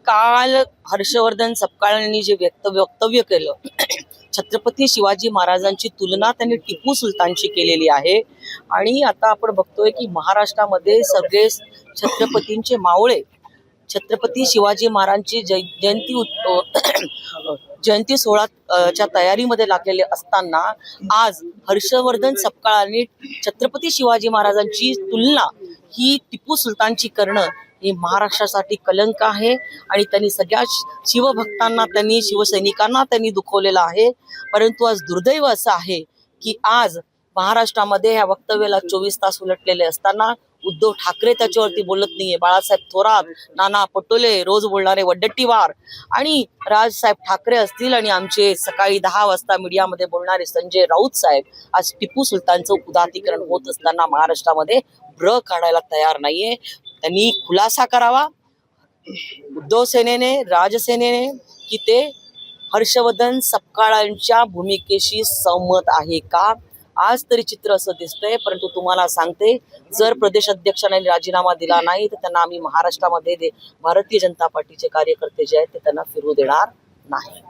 काल हर्षवर्धन सपकाळ यांनी जे वक्तव्य केलं, छत्रपती शिवाजी महाराजांची तुलना त्यांनी टिपू सुलतानशी केलेली आहे। आणि आता आपण बघतोय की महाराष्ट्रामध्ये सगळे छत्रपतींचे मावळे छत्रपती शिवाजी महाराजांची जयंती सोहळ्याच्या तयारीमध्ये लागलेले असताना आज हर्षवर्धन सपकाळांनी छत्रपती शिवाजी महाराजांची तुलना ही टिपू सुलतानची करणं हे महाराष्ट्रासाठी कलंक आहे। आणि त्यांनी सगळ्या शिवभक्तांना, त्यांनी शिवसैनिकांना त्यांनी दुखवलेलं आहे। परंतु आज दुर्दैव असं आहे की आज महाराष्ट्रामध्ये ह्या वक्तव्याला 24 तास उलटलेले असताना उद्धव ठाकरे त्याच्यावरती बोलत नाहीये। बाळासाहेब थोरात, नाना पटोले, रोज बोलणारे वड्डेट्टीवार आणि राजसाहेब ठाकरे असतील आणि आमचे सकाळी 10 वाजता मीडियामध्ये बोलणारे संजय राऊत साहेब आज टिपू सुलतानचं उदात्तीकरण होत असताना महाराष्ट्रामध्ये ब्र काढायला तयार नाहीये। त्यांनी खुलासा करावा उद्धव सेनेने, राजसेनेने, की ते हर्षवर्धन सपकाळांच्या भूमिकेशी सहमत आहे का। आज तरी चित्र असं दिसतंय। परंतु तुम्हाला सांगते, जर प्रदेश अध्यक्षांनी राजीनामा दिला नाही तर त्यांना आम्ही महाराष्ट्रामध्ये भारतीय जनता पार्टीचे कार्यकर्ते जे आहेत ते त्यांना फिरू देणार नाही।